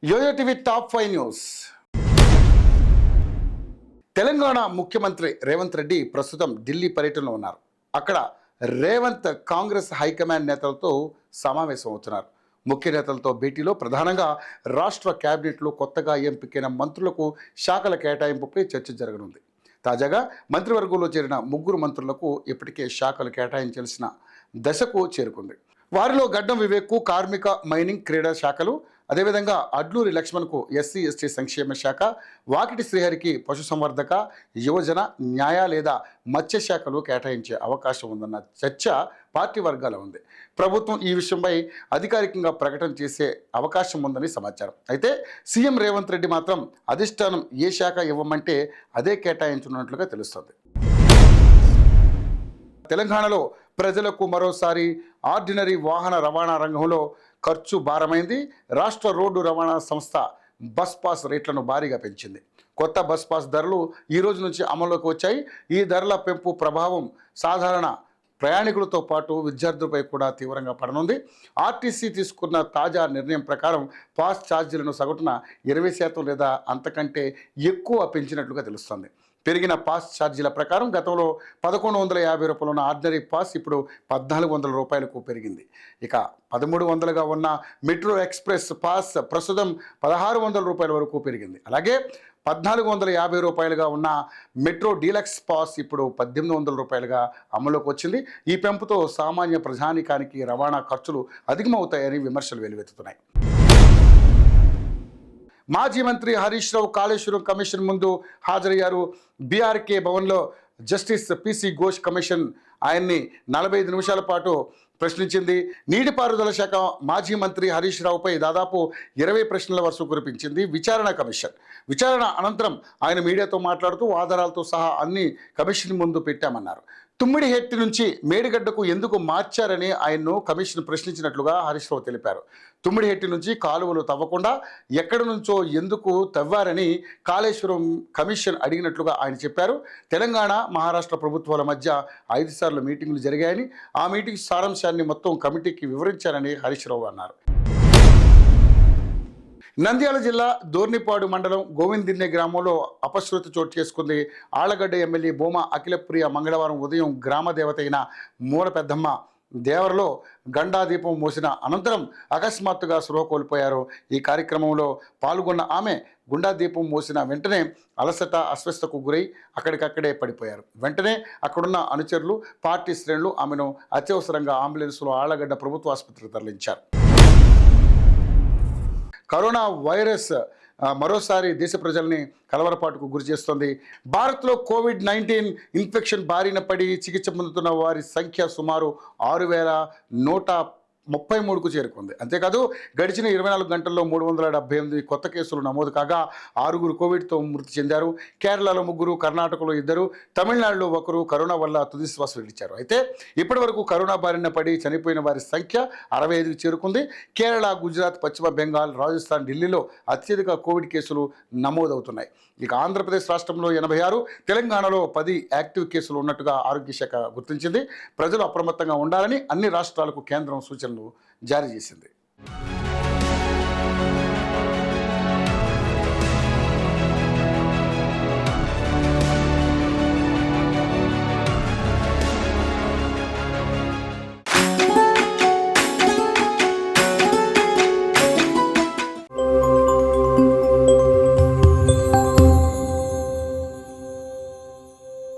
Yo-yo TV top 5 news. Telangana ముఖ్యమంత్రి రేవంత్ రెడ్డి ప్రస్తుతం ఢిల్లీ పర్యటనలో ఉన్నారు. అక్కడ రేవంత్ కాంగ్రెస్ హైకమాండ్ నేతలతో సమావేశం అవుతున్నారు. ముఖ్య నేతలతో భేటీలో ప్రధానంగా రాష్ట్ర కేబినెట్లో కొత్తగా ఎంపికైన మంత్రులకు శాఖల కేటాయింపుపై చర్చ జరగనుంది. తాజాగా మంత్రివర్గంలో చేరిన 3 మంత్రులకు ఇప్పటికే శాఖలు కేటాయించాల్సిన దశకు చేరుకుంది. వారిలో గడ్డం వివేక్కు కార్మిక, మైనింగ్, క్రీడా శాఖలు, అదేవిధంగా అడ్లూరి లక్ష్మణ్కు ఎస్సీ ఎస్టీ సంక్షేమ శాఖ, వాకిటి శ్రీహరికి పశుసంవర్ధక, యువజన, న్యాయ లేదా మత్స్య శాఖలు కేటాయించే అవకాశం ఉందన్న చర్చ పార్టీ వర్గాల ఉంది. ప్రభుత్వం ఈ విషయంపై అధికారికంగా ప్రకటన చేసే అవకాశం ఉందని సమాచారం. అయితే సీఎం రేవంత్ రెడ్డి మాత్రం అధిష్టానం ఏ శాఖ ఇవ్వమంటే అదే కేటాయించనున్నట్లుగా తెలుస్తోంది. తెలంగాణలో ప్రజలకు మరోసారి ఆర్డినరీ వాహన రవాణా రంగంలో ఖర్చు భారమైంది. రాష్ట్ర రోడ్డు రవాణా సంస్థ బస్ పాస్ రేట్లను భారీగా పెంచింది. కొత్త బస్ పాస్ ధరలు ఈ రోజు నుంచి అమల్లోకి వచ్చాయి. ఈ ధరల పెంపు ప్రభావం సాధారణ ప్రయాణికులతో పాటు విద్యార్థులపై కూడా తీవ్రంగా పడనుంది. ఆర్టీసీ తీసుకున్న తాజా నిర్ణయం ప్రకారం పాస్ ఛార్జీలను సగటున 20% లేదా అంతకంటే ఎక్కువ పెంచినట్లుగా తెలుస్తోంది. పెరిగిన పాస్ ఛార్జీల ప్రకారం గతంలో 1150 రూపాయలు ఉన్న ఆర్డినరీ పాస్ ఇప్పుడు 1400 రూపాయలకు పెరిగింది. ఇక 1300గా ఉన్న మెట్రో ఎక్స్ప్రెస్ పాస్ ప్రస్తుతం 1600 రూపాయల వరకు పెరిగింది. అలాగే 1450 రూపాయలుగా ఉన్న మెట్రో డీలక్స్ పాస్ ఇప్పుడు 1800 రూపాయలుగా అమలులోకి వచ్చింది. ఈ పెంపుతో సామాన్య ప్రజానీకానికి రవాణా ఖర్చులు అధికమవుతాయని విమర్శలు వెలువెత్తుతున్నాయి. మాజీ మంత్రి హరీష్ రావు కాళేశ్వరం కమిషన్ ముందు హాజరయ్యారు. బీఆర్కే భవన్లో జస్టిస్ పిసి ఘోష్ కమిషన్ ఆయన్ని 45 నిమిషాల పాటు ప్రశ్నించింది. నీటిపారుదల శాఖ మాజీ మంత్రి హరీష్ రావుపై దాదాపు 20 ప్రశ్నల వరుస కురిపించింది విచారణ కమిషన్. విచారణ అనంతరం ఆయన మీడియాతో మాట్లాడుతూ ఆధారాలతో సహా అన్ని కమిషన్ ముందు పెట్టామన్నారు. తుమ్మిడిహెట్టి నుంచి మేడిగడ్డకు ఎందుకు మార్చారని ఆయన్ను కమిషన్ ప్రశ్నించినట్లుగా హరీష్ రావు తెలిపారు. తుమ్మిడిహెట్టి నుంచి కాలువలు తవ్వకుండా ఎక్కడి నుంచో ఎందుకు తవ్వారని కాళేశ్వరం కమిషన్ అడిగినట్లుగా ఆయన చెప్పారు. తెలంగాణ, మహారాష్ట్ర ప్రభుత్వాల మధ్య 5 సార్లు మీటింగులు జరిగాయని, ఆ మీటింగ్ సారాంశాన్ని మొత్తం కమిటీకి వివరించారని హరీష్ రావు అన్నారు. నంద్యాల జిల్లా దోర్నిపాడు మండలం గోవిందిన్నె గ్రామంలో అపశృతి చోటు చేసుకుంది. ఆళ్లగడ్డ ఎమ్మెల్యే బోమ అఖిలప్రియ మంగళవారం ఉదయం గ్రామ దేవత అయిన మూల పెద్దమ్మ దేవరలో గండాదీపం మోసిన అనంతరం అకస్మాత్తుగా స్పృహ కోల్పోయారు. ఈ కార్యక్రమంలో పాల్గొన్న ఆమె గుండాదీపం మోసిన వెంటనే అలసట, అస్వస్థకు గురై అక్కడికక్కడే పడిపోయారు. వెంటనే అక్కడున్న అనుచరులు, పార్టీ శ్రేణులు ఆమెను అత్యవసరంగా అంబులెన్స్లో ఆళ్లగడ్డ ప్రభుత్వ ఆసుపత్రికి తరలించారు. కరోనా వైరస్ మరోసారి దేశ ప్రజల్ని కలవరపాటుకు గురి చేస్తోంది. భారత్లో కోవిడ్-19 ఇన్ఫెక్షన్ బారిన పడి చికిత్స పొందుతున్న వారి సంఖ్య సుమారు 6133కు చేరుకుంది. అంతేకాదు గడిచిన 24 గంటల్లో 378 కొత్త కేసులు నమోదు కాగా 6 కోవిడ్తో మృతి చెందారు. కేరళలో 3, కర్ణాటకలో 2, తమిళనాడులో 1 కరోనా వల్ల తుది శ్వాస విడిచారు. అయితే ఇప్పటి వరకు కరోనా బారిన పడి చనిపోయిన వారి సంఖ్య 65కి చేరుకుంది. కేరళ, గుజరాత్, పశ్చిమ బెంగాల్, రాజస్థాన్, ఢిల్లీలో అత్యధిక కోవిడ్ కేసులు నమోదవుతున్నాయి. ఇక ఆంధ్రప్రదేశ్ రాష్ట్రంలో 86, తెలంగాణలో 10 యాక్టివ్ కేసులు ఉన్నట్టుగా ఆరోగ్య శాఖ గుర్తించింది. ప్రజలు అప్రమత్తంగా ఉండాలని అన్ని రాష్ట్రాలకు కేంద్రం సూచనలు జారీ చేసింది.